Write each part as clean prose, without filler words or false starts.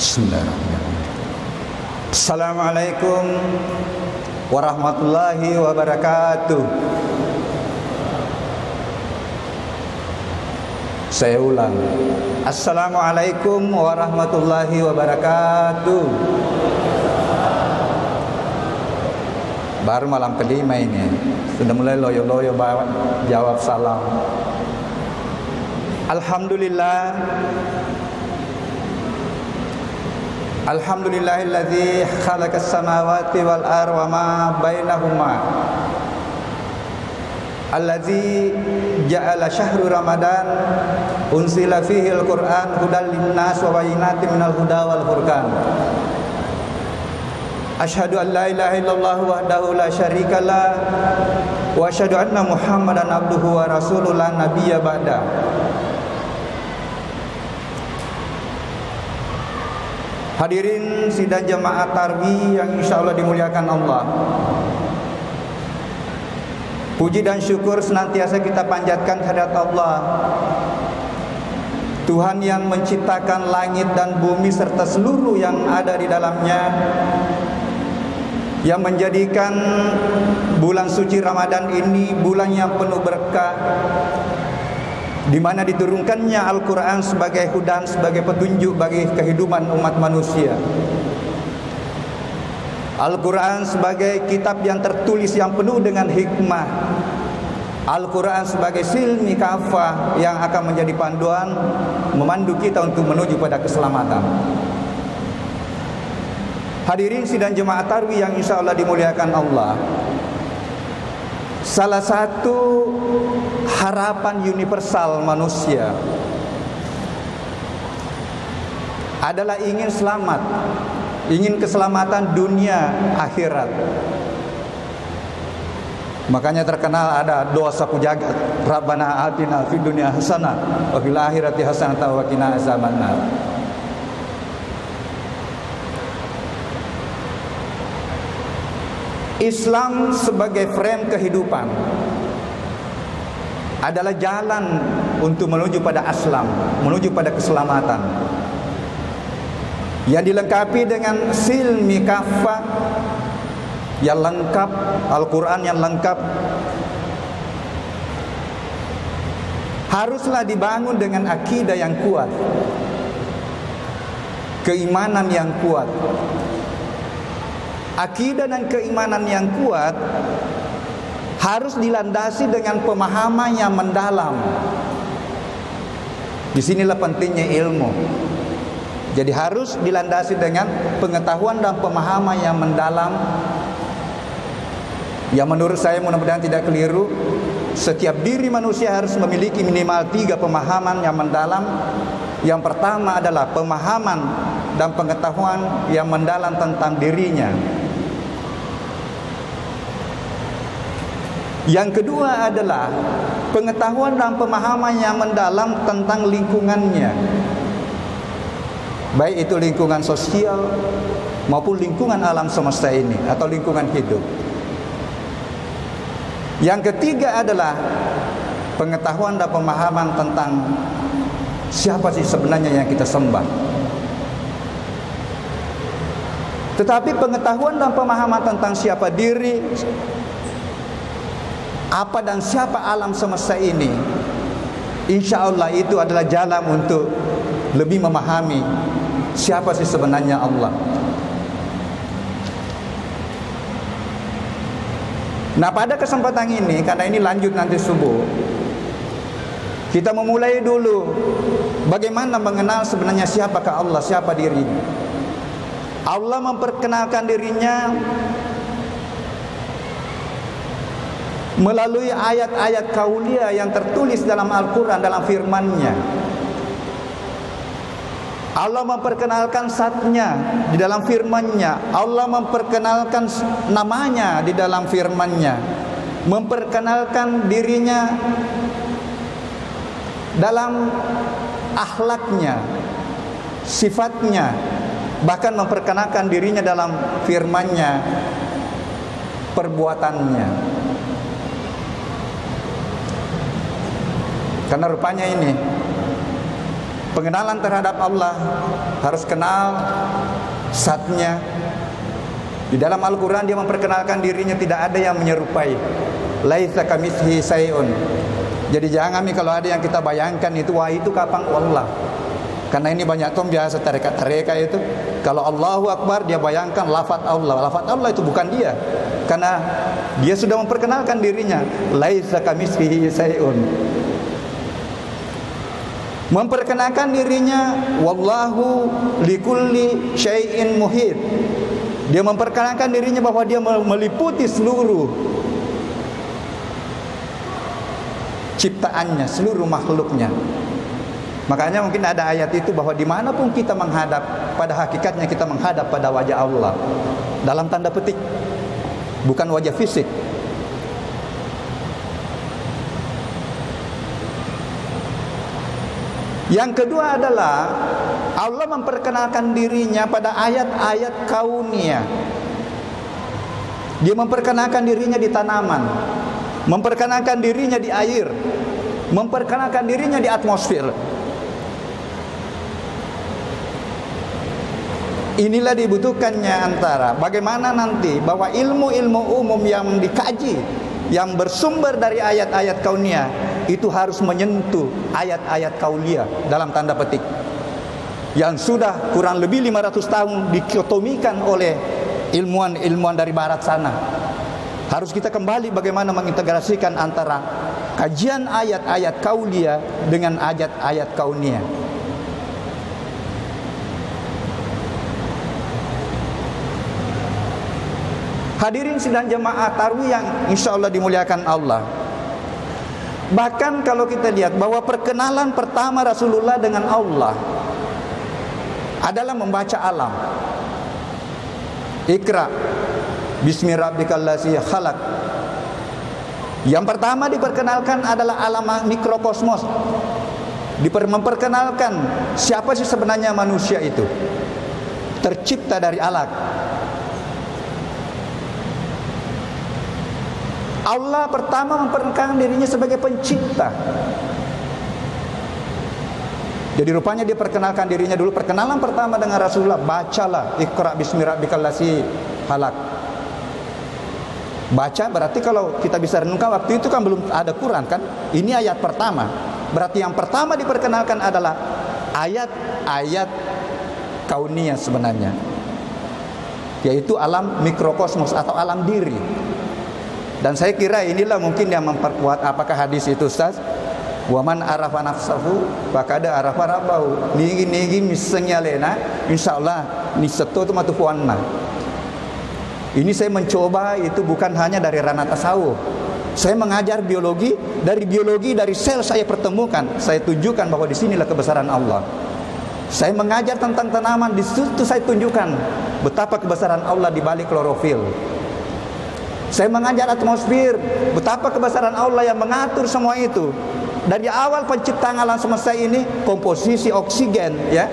Bismillahirrahmanirrahim. Assalamualaikum warahmatullahi wabarakatuh. Saya ulang. Assalamualaikum warahmatullahi wabarakatuh. Baru malam kelima ini sudah mulai loyo-loyo jawab salam. Alhamdulillah. Alhamdulillahilladzi khalaqas samawati wal arda wa ma bainahuma. Alladzi ja'ala syahru Ramadan unzila fihi al-Qur'an hudan linnas wa bayyinatin minal huda wal furqan. Asyhadu an la ilaha illallah wahdahu la syarikalah wa asyhadu anna Muhammadan abduhu wa rasuluhu la nabiyya ba'da. Hadirin sidang jemaah Tarwih yang insyaallah dimuliakan Allah. Puji dan syukur senantiasa kita panjatkan kehadirat Allah, Tuhan yang menciptakan langit dan bumi serta seluruh yang ada di dalamnya, yang menjadikan bulan suci Ramadan ini bulan yang penuh berkah, di mana diturunkannya Al-Quran sebagai hudan, sebagai petunjuk bagi kehidupan umat manusia. Al-Quran sebagai kitab yang tertulis yang penuh dengan hikmah. Al-Quran sebagai silmi kafah yang akan menjadi panduan memandu kita untuk menuju pada keselamatan. Hadirin sidang jemaah Tarwih yang insya Allah dimuliakan Allah, salah satu harapan universal manusia adalah ingin selamat, ingin keselamatan dunia akhirat. Makanya terkenal ada doa sapu jagat, Rabbana atina fid dunya hasanah wa fil akhirati hasanah wa qina azabannar. Islam sebagai frame kehidupan adalah jalan untuk menuju pada aslam, menuju pada keselamatan, yang dilengkapi dengan silmi kafah yang lengkap, Al-Quran yang lengkap. Haruslah dibangun dengan akidah yang kuat, keimanan yang kuat. Akidah dan keimanan yang kuat harus dilandasi dengan pemahaman yang mendalam. Disinilah pentingnya ilmu. Jadi harus dilandasi dengan pengetahuan dan pemahaman yang mendalam. Yang menurut saya mudah-mudahan tidak keliru. Setiap diri manusia harus memiliki minimal 3 pemahaman yang mendalam. Yang pertama adalah pemahaman dan pengetahuan yang mendalam tentang dirinya. Yang kedua adalah pengetahuan dan pemahaman yang mendalam tentang lingkungannya, baik itu lingkungan sosial maupun lingkungan alam semesta ini atau lingkungan hidup. Yang ketiga adalah pengetahuan dan pemahaman tentang siapa sih sebenarnya yang kita sembah. Tetapi pengetahuan dan pemahaman tentang siapa diri, apa dan siapa alam semesta ini, insya Allah itu adalah jalan untuk lebih memahami siapa sih sebenarnya Allah. Nah, pada kesempatan ini, karena ini lanjut nanti subuh, kita memulai dulu bagaimana mengenal sebenarnya siapakah Allah, siapa dirinya. Allah memperkenalkan dirinya melalui ayat-ayat kauliyah yang tertulis dalam Al-Quran, dalam firman-Nya. Allah memperkenalkan zatnya di dalam firman-Nya. Allah memperkenalkan namanya di dalam firman-Nya. Memperkenalkan dirinya dalam akhlaknya, sifatnya. Bahkan memperkenalkan dirinya dalam firman-Nya, perbuatannya. Karena rupanya ini Pengenalan terhadap Allah harus kenal zatnya. Di dalam Al-Quran dia memperkenalkan dirinya tidak ada yang menyerupai. Laisa kamitslihi syai'un. Jadi jangan kalau ada yang kita bayangkan itu, wah itu kapang Allah. Karena ini banyak tom biasa tarekat itu. Kalau Allahu Akbar dia bayangkan lafaz Allah. Lafaz Allah itu bukan dia. Karena dia sudah memperkenalkan dirinya. Laisa kamitslihi syai'un. Memperkenalkan dirinya wallahu likulli syai'in muhit. Dia memperkenalkan dirinya bahwa dia meliputi seluruh ciptaannya, seluruh makhluknya. Makanya mungkin ada ayat itu bahwa dimanapun kita menghadap, pada hakikatnya kita menghadap pada wajah Allah. Dalam tanda petik, bukan wajah fisik. Yang kedua adalah Allah memperkenalkan dirinya pada ayat-ayat kauniyah. Dia memperkenalkan dirinya di tanaman, memperkenalkan dirinya di air, memperkenalkan dirinya di atmosfer. Inilah dibutuhkannya antara bagaimana nanti bahwa ilmu-ilmu umum yang dikaji, yang bersumber dari ayat-ayat kauniyah itu harus menyentuh ayat-ayat kauliyah dalam tanda petik yang sudah kurang lebih 500 tahun dikotomikan oleh ilmuwan-ilmuwan dari barat sana. Harus kita kembali bagaimana mengintegrasikan antara kajian ayat-ayat kauliyah dengan ayat-ayat kauniyah. Hadirin sidang jemaah tarawih yang insya Allah dimuliakan Allah. Bahkan kalau kita lihat bahwa perkenalan pertama Rasulullah dengan Allah adalah membaca alam. Iqra bismi rabbikal ladzi khalaq. Yang pertama diperkenalkan adalah alam mikrokosmos. Memperkenalkan siapa sih sebenarnya manusia itu, tercipta dari alat. Allah pertama memperkenalkan dirinya sebagai pencipta. Jadi rupanya dia perkenalkan dirinya dulu. Perkenalan pertama dengan Rasulullah, bacalah Iqra bismi rabbikal ladzi khalaq. Baca berarti kalau kita bisa renungkan waktu itu kan belum ada Quran kan. Ini ayat pertama. Berarti yang pertama diperkenalkan adalah ayat-ayat kauniyah sebenarnya, yaitu alam mikrokosmos atau alam diri. Dan saya kira inilah mungkin yang memperkuat apakah hadis itu Ustaz, waman arafa nafsahu fakada arafa rabbahu. Nigi misengnya lena insyaallah ni seto tu matu puanna. Ini saya mencoba itu bukan hanya dari ranah tasawuf. Saya mengajar biologi, dari sel saya pertemukan, saya tunjukkan bahwa di sinilah kebesaran Allah. Saya mengajar tentang tanaman, di situ saya tunjukkan betapa kebesaran Allah di balik klorofil. Saya mengajar atmosfer, betapa kebesaran Allah yang mengatur semua itu. Dari awal penciptaan alam semesta ini, komposisi oksigen, ya.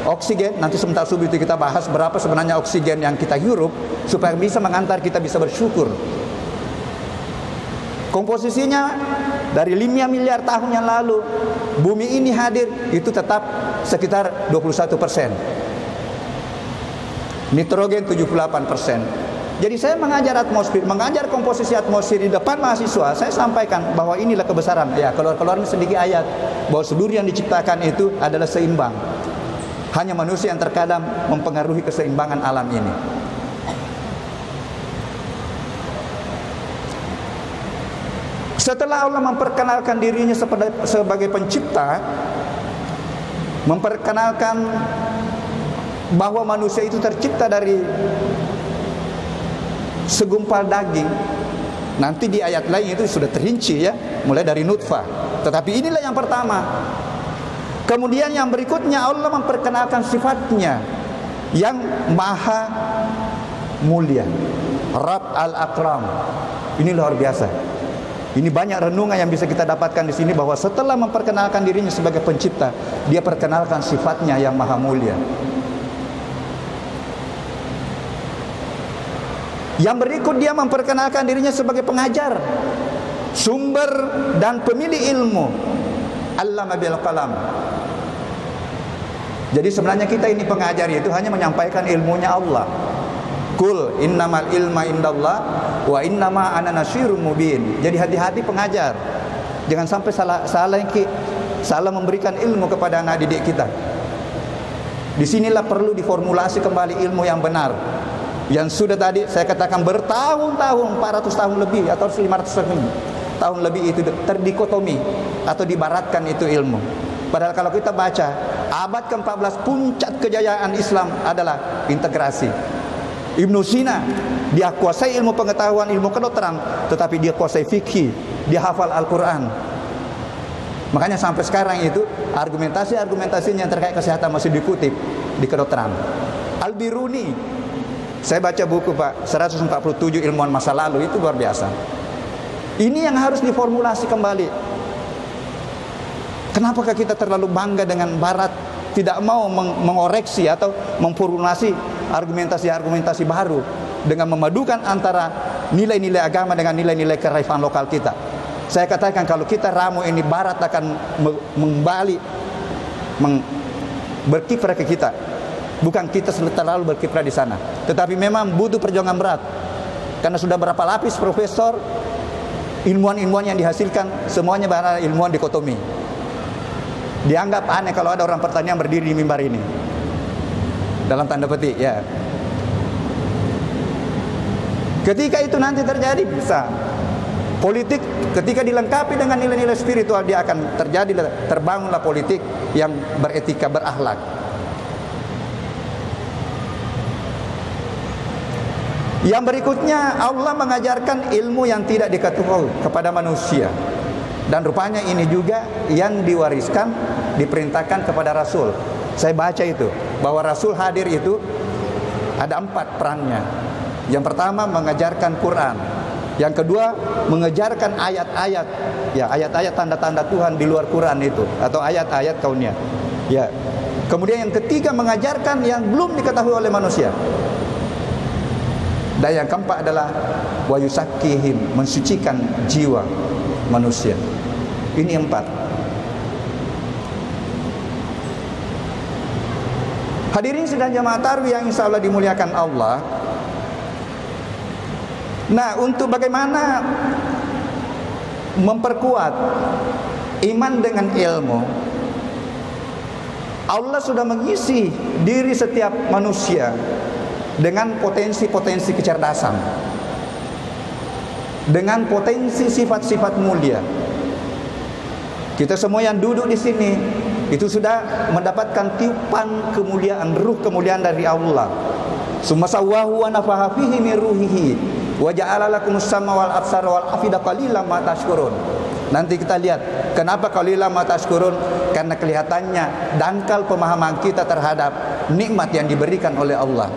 Oksigen, nanti sebentar subuh itu kita bahas berapa sebenarnya oksigen yang kita hirup supaya bisa mengantar kita bisa bersyukur. Komposisinya dari 5 miliar tahun yang lalu, bumi ini hadir itu tetap sekitar 21%. Nitrogen 78%. Jadi saya mengajar atmosfer, mengajar komposisi atmosfer di depan mahasiswa. Saya sampaikan bahwa inilah kebesaran. Ya, keluar sedikit ayat bahwa seluruh yang diciptakan itu adalah seimbang. Hanya manusia yang terkadang mempengaruhi keseimbangan alam ini. Setelah Allah memperkenalkan dirinya sebagai pencipta, memperkenalkan bahwa manusia itu tercipta dari segumpal daging. Nanti di ayat lain itu sudah terinci ya, mulai dari nutfah. Tetapi inilah yang pertama. Kemudian yang berikutnya Allah memperkenalkan sifatnya yang maha mulia, Rabb al-Akram. Ini luar biasa. Ini banyak renungan yang bisa kita dapatkan di sini bahwa setelah memperkenalkan dirinya sebagai pencipta, dia perkenalkan sifatnya yang maha mulia. Yang berikut dia memperkenalkan dirinya sebagai pengajar, sumber dan pemilik ilmu. Allama bil qalam. Jadi sebenarnya kita ini pengajar itu hanya menyampaikan ilmunya Allah. Kul innamal ilma indallah wa innama ana nasyirun mubin. Jadi hati-hati pengajar. Jangan sampai salah memberikan ilmu kepada anak didik kita. Disinilah perlu diformulasi kembali ilmu yang benar. Yang sudah tadi saya katakan bertahun-tahun, 400 tahun lebih atau 500 tahun lebih itu terdikotomi atau dibaratkan itu ilmu. Padahal kalau kita baca abad ke-14 puncak kejayaan Islam adalah integrasi. Ibnu Sina dia kuasai ilmu pengetahuan, ilmu kedokteran, tetapi dia kuasai fikih, dia hafal Al-Quran. Makanya sampai sekarang itu argumentasinya yang terkait kesehatan masih dikutip di kedokteran. Al-Biruni, saya baca buku Pak 147 ilmuwan masa lalu, itu luar biasa. Ini yang harus diformulasi kembali. Kenapakah kita terlalu bangga dengan Barat, tidak mau mengoreksi atau memformulasi argumentasi baru dengan memadukan antara nilai-nilai agama dengan nilai-nilai kearifan lokal kita. Saya katakan kalau kita ramu ini, Barat akan berkiprah ke kita. Bukan kita terlalu berkiprah di sana, tetapi memang butuh perjuangan berat. Karena sudah berapa lapis profesor, ilmuwan-ilmuwan yang dihasilkan semuanya adalah ilmuwan dikotomi. Dianggap aneh kalau ada orang pertanian berdiri di mimbar ini, dalam tanda petik ya. Ketika itu nanti terjadi bisa politik, ketika dilengkapi dengan nilai-nilai spiritual, dia akan terbangunlah politik yang beretika, berakhlak. Yang berikutnya, Allah mengajarkan ilmu yang tidak diketahui kepada manusia. Dan rupanya ini juga yang diwariskan, diperintahkan kepada Rasul. Saya baca itu, bahwa Rasul hadir itu ada 4 perannya. Yang pertama mengajarkan Quran. Yang kedua mengajarkan ayat-ayat, ya ayat-ayat tanda-tanda Tuhan di luar Quran itu, atau ayat-ayat kauniyah. Ya. Kemudian yang ketiga mengajarkan yang belum diketahui oleh manusia. Dan yang keempat adalah wa yusakkihim, mensucikan jiwa manusia. Ini 4. Hadirin sedang jamaah tarawih yang insya Allah dimuliakan Allah. Nah, untuk bagaimana memperkuat iman dengan ilmu, Allah sudah mengisi diri setiap manusia dengan potensi-potensi kecerdasan, dengan potensi sifat-sifat mulia. Kita semua yang duduk di sini itu sudah mendapatkan tiupan kemuliaan, ruh kemuliaan dari Allah. Summa sawwahu wa nafaha fihi min ruhihi wa ja'ala lakumus sam'a wal absara wal afida qalilan ma tashkurun. Nanti kita lihat kenapa qalilan ma tashkurun, karena kelihatannya dangkal pemahaman kita terhadap nikmat yang diberikan oleh Allah.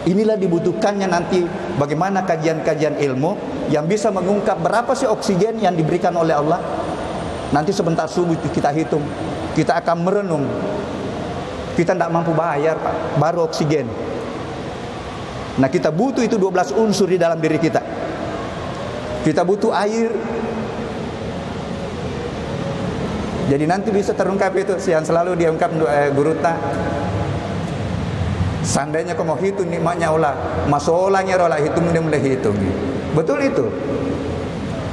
Inilah dibutuhkannya nanti bagaimana kajian-kajian ilmu yang bisa mengungkap berapa sih oksigen yang diberikan oleh Allah. Nanti sebentar subuh kita hitung, kita akan merenung. Kita tidak mampu bayar Pak, baru oksigen. Nah kita butuh itu 12 unsur di dalam diri kita. Kita butuh air. Jadi nanti bisa terungkap itu yang selalu diungkap Guru Ta. Seandainya kau mau hitung nikmatnya Allah, masolahnya Allah hitung dia mulai hitung. Betul itu.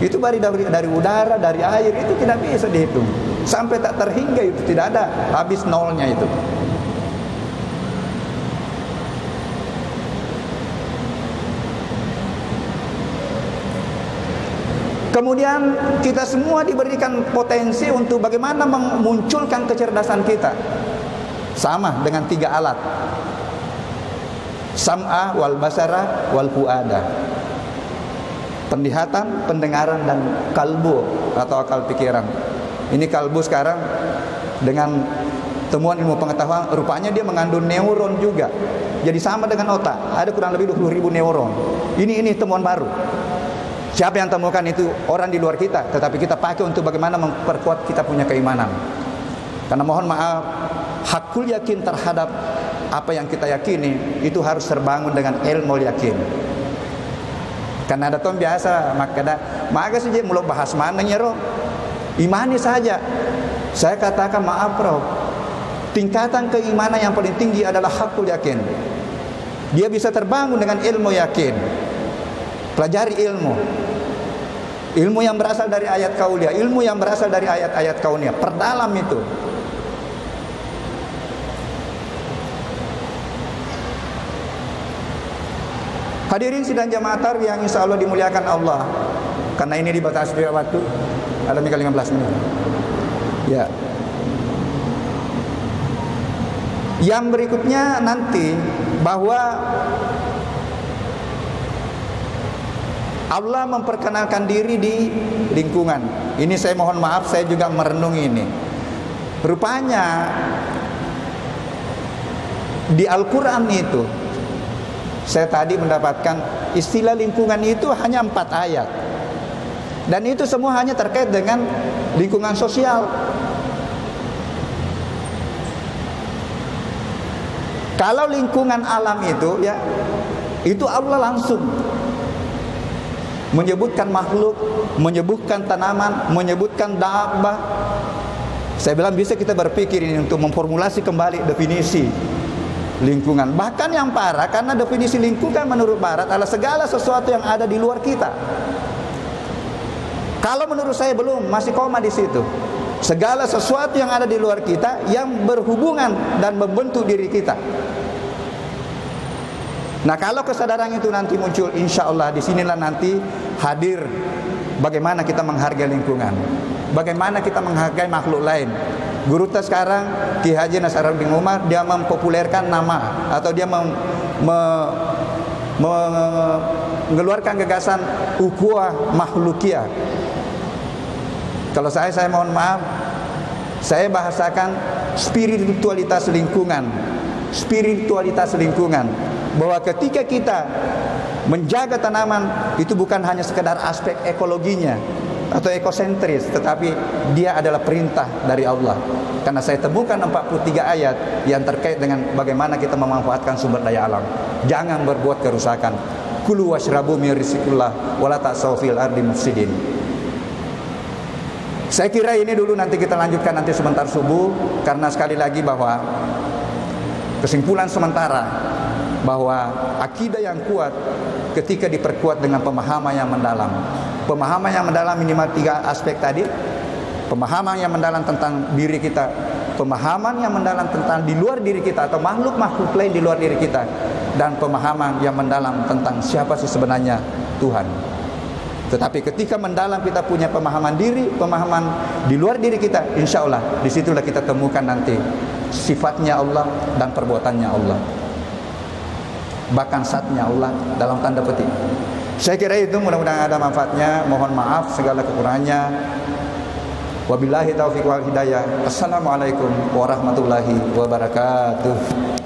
Itu dari udara, dari air itu tidak bisa dihitung. Sampai tak terhingga itu tidak ada habis nolnya itu. Kemudian kita semua diberikan potensi untuk bagaimana memunculkan kecerdasan kita. Sama dengan 3 alat. Sam'a wal basara wal fuada. Penglihatan, pendengaran, dan kalbu atau akal pikiran. Ini kalbu sekarang dengan temuan ilmu pengetahuan, rupanya dia mengandung neuron juga. Jadi sama dengan otak, ada kurang lebih 20.000 neuron. Ini temuan baru. Siapa yang temukan itu? Orang di luar kita, tetapi kita pakai untuk bagaimana memperkuat kita punya keimanan. Karena mohon maaf, hakul yakin terhadap apa yang kita yakini itu harus terbangun dengan ilmu yakin. Karena ada tom biasa maka saja mulai bahas mana nyero imani saja. Saya katakan maaf bro, Tingkatan keimanan yang paling tinggi adalah hakul yakin. Dia bisa terbangun dengan ilmu yakin. Pelajari ilmu. Ilmu yang berasal dari ayat kauliyah, ilmu yang berasal dari ayat-ayat kauniyah. Perdalam itu. Hadirin sidang jamaah tarawih yang insya Allah dimuliakan Allah. Karena ini dibatasi waktu, ada 15 menit. Ya. Yang berikutnya nanti bahwa Allah memperkenalkan diri di lingkungan. Ini saya mohon maaf, saya juga merenungi ini. Rupanya di Al-Quran itu, saya tadi mendapatkan istilah lingkungan itu hanya 4 ayat. Dan itu semua hanya terkait dengan lingkungan sosial. Kalau lingkungan alam itu, ya, itu Allah langsung menyebutkan makhluk, menyebutkan tanaman, menyebutkan dabbah. Saya bilang bisa kita berpikir ini untuk memformulasi kembali definisi lingkungan. Bahkan yang parah, karena definisi lingkungan menurut Barat adalah segala sesuatu yang ada di luar kita. Kalau menurut saya belum, masih koma di situ. Segala sesuatu yang ada di luar kita yang berhubungan dan membentuk diri kita. Nah, kalau kesadaran itu nanti muncul, insya Allah disinilah nanti hadir bagaimana kita menghargai lingkungan, bagaimana kita menghargai makhluk lain. Guru kita sekarang Ki Haji Nasaruddin Umar, dia mempopulerkan nama atau dia mengeluarkan gagasan ukhuwah makhlukiyah. Kalau saya mohon maaf, saya bahasakan spiritualitas lingkungan. Spiritualitas lingkungan, bahwa ketika kita menjaga tanaman itu bukan hanya sekedar aspek ekologinya atau ekosentris, tetapi dia adalah perintah dari Allah. Karena saya temukan 43 ayat yang terkait dengan bagaimana kita memanfaatkan sumber daya alam. Jangan berbuat kerusakan. Kulu washrabu min rizqillah wala ta'saw fil ardi mufsidin. Saya kira ini dulu, nanti kita lanjutkan nanti sebentar subuh. Karena sekali lagi bahwa kesimpulan sementara bahwa akidah yang kuat ketika diperkuat dengan pemahaman yang mendalam. Pemahaman yang mendalam minimal 3 aspek tadi. Pemahaman yang mendalam tentang diri kita, pemahaman yang mendalam tentang di luar diri kita atau makhluk-makhluk lain di luar diri kita, dan pemahaman yang mendalam tentang siapa sih sebenarnya Tuhan. Tetapi ketika mendalam kita punya pemahaman diri, pemahaman di luar diri kita, insya Allah disitulah kita temukan nanti sifatnya Allah dan perbuatannya Allah, bahkan zatnya Allah dalam tanda petik. Saya kira itu, mudah-mudahan ada manfaatnya. Mohon maaf segala kekurangannya. Wabillahi taufiq wal hidayah. Assalamualaikum warahmatullahi wabarakatuh.